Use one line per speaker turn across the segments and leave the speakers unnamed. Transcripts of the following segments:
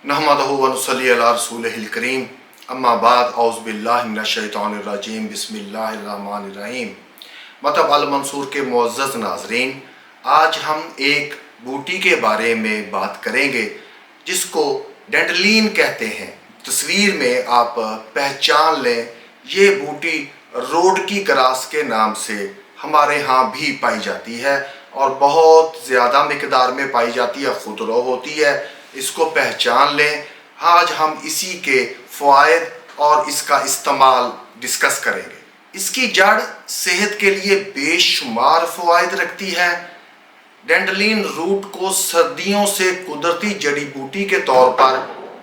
नहमदहु व नुसल्ली अला रसूलिहिल करीम अम्मा बाद औज़ु बिल्लाहि मिनश्शैतानिर रजीम बिस्मिल्लाहिर रहमानिर रहीम। मतब अल मंसूर के मुअज़्ज़ज़ नाज़रीन, आज हम एक बूटी के बारे में बात करेंगे जिसको डेंडलिन कहते हैं। तस्वीर में आप पहचान लें, ये बूटी रोड की ग्रास के नाम से हमारे यहाँ भी पाई जाती है और बहुत ज़्यादा मिकदार में पाई जाती है, खुदरो होती है। इसको पहचान लें। आज हम इसी के फ़वाइद और इसका इस्तेमाल डिस्कस करेंगे। इसकी जड़ सेहत के लिए बेशुमार फ़वाइद रखती है। डेंडलिन रूट को सर्दियों से कुदरती जड़ी बूटी के तौर पर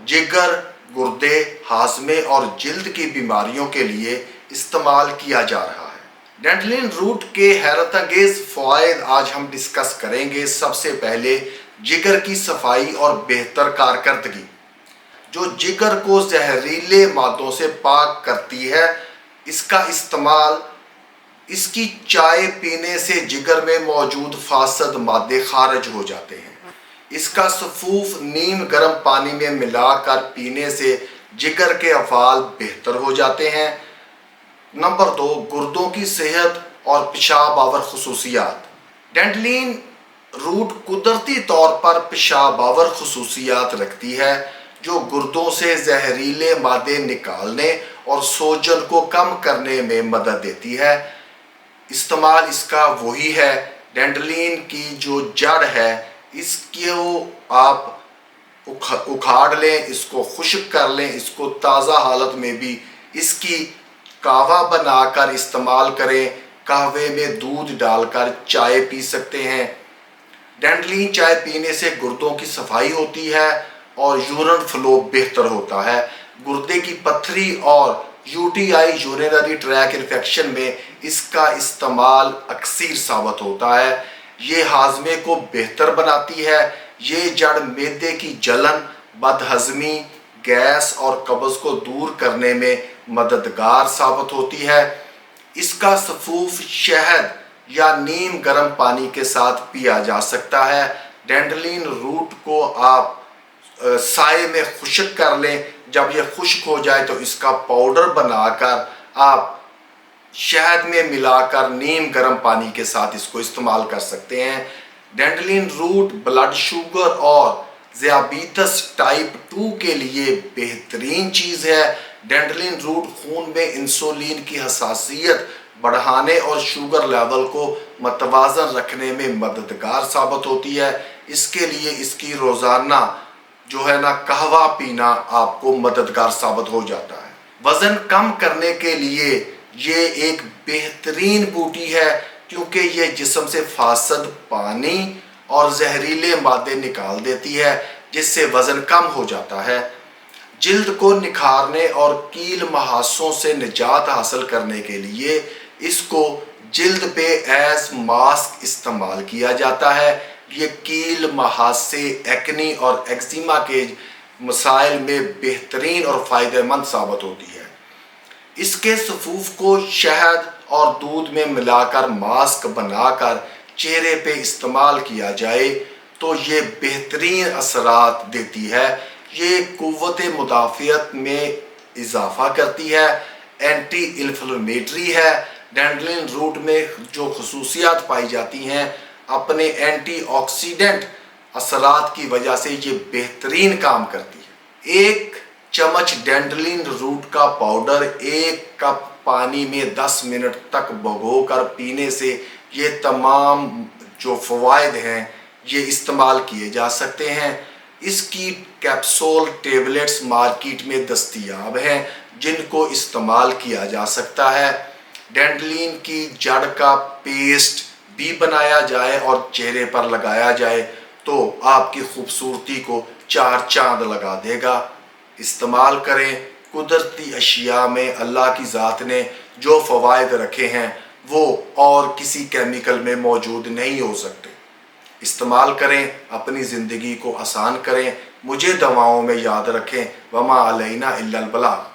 जिगर, गुर्दे, हाजमे और जिल्द की बीमारियों के लिए इस्तेमाल किया जा रहा है। डेंडलिन रूट के हैरत अंगेज़ फ़वाइद आज हम डिस्कस करेंगे। सबसे पहले जिगर की सफाई और बेहतर कारकर्दगी, जो जिगर को जहरीले मादों से पाक करती है। इसका इस्तेमाल, इसकी चाय पीने से जिगर में मौजूद फासद मादे खारिज हो जाते हैं। इसका सफूफ नीम गर्म पानी में मिलाकर पीने से जिगर के अफ़ाल बेहतर हो जाते हैं। नंबर 2, गुर्दों की सेहत और पेशाब आवर खसूसियात। डेंडलिन रूट कुदरती तौर पर पेशाब आवर खसूसियात रखती है, जो गुर्दों से जहरीले मादे निकालने और सोजन को कम करने में मदद देती है। इस्तेमाल इसका वही है, डेंडलिन की जो जड़ है इसको आप उखाड़ लें, इसको खुश्क कर लें, इसको ताज़ा हालत में भी इसकी कहवा बनाकर इस्तेमाल करें। कहवे में दूध डालकर चाय पी सकते हैं। डेंडलिन चाय पीने से गुर्दों की सफाई होती है और यूरिन फ्लो बेहतर होता है। गुर्दे की पथरी और यूटीआई यूरिनरी ट्रैक इन्फेक्शन में इसका इस्तेमाल अक्सर साबित होता है। ये हाजमे को बेहतर बनाती है। ये जड़ मैदे की जलन, बदहज़मी, गैस और कब्ज़ को दूर करने में मददगार साबित होती है। इसका सफूफ शहद या नीम गर्म पानी के साथ पिया जा सकता है। डेंडलिन रूट को आप साए में खुश्क कर लें। जब यह खुश्क हो जाए तो इसका पाउडर बनाकर आप शहद में मिलाकर नीम गर्म पानी के साथ इसको इस्तेमाल कर सकते हैं। डेंडलिन रूट ब्लड शुगर और ज़ियाबीतस टाइप 2 के लिए बेहतरीन चीज़ है। डेंडलिन रूट खून में इंसुलिन की हसासियत बढ़ाने और शुगर लेवल को मतवाज़न रखने में मददगार साबित होती है। इसके लिए इसकी रोज़ाना जो है ना कहवा पीना आपको मददगार साबित हो जाता है। वज़न कम करने के लिए ये एक बेहतरीन बूटी है, क्योंकि ये जिस्म से फासद पानी और जहरीले मादे निकाल देती है, जिससे वज़न कम हो जाता है। जिल्द को निखारने और कील महासों से निजात हासिल करने के लिए इसको जिल्द पे एज मास्क इस्तेमाल किया जाता है। ये कील, महासे, एक्नी और एक्जिमा के मसाइल में बेहतरीन और फ़ायदेमंद साबित होती है। इसके सफूफ को शहद और दूध में मिलाकर मास्क बनाकर चेहरे पे इस्तेमाल किया जाए तो ये बेहतरीन असरात देती है। ये कुव्वत मुदाफ़ियत में इजाफ़ा करती है, एंटी इन्फ्लेमेटरी है। डेंडलिन रूट में जो खसूसियात पाई जाती हैं, अपने एंटीऑक्सीडेंट असरात की वजह से ये बेहतरीन काम करती है। 1 चम्मच डेंडलिन रूट का पाउडर 1 कप पानी में 10 मिनट तक भिगोकर पीने से ये तमाम जो फ़वाइद हैं ये इस्तेमाल किए जा सकते हैं। इसकी कैप्सूल टेबलेट्स मार्केट में दस्तयाब हैं, जिनको इस्तेमाल किया जा सकता है। डेंडलिन की जड़ का पेस्ट भी बनाया जाए और चेहरे पर लगाया जाए तो आपकी खूबसूरती को 4 चांद लगा देगा। इस्तेमाल करें। कुदरती अशिया में अल्लाह की ज़ात ने जो फ़वाइद रखे हैं वो और किसी केमिकल में मौजूद नहीं हो सकते। इस्तेमाल करें, अपनी ज़िंदगी को आसान करें। मुझे दवाओं में याद रखें। वमा अलैना इल्लल बलाग।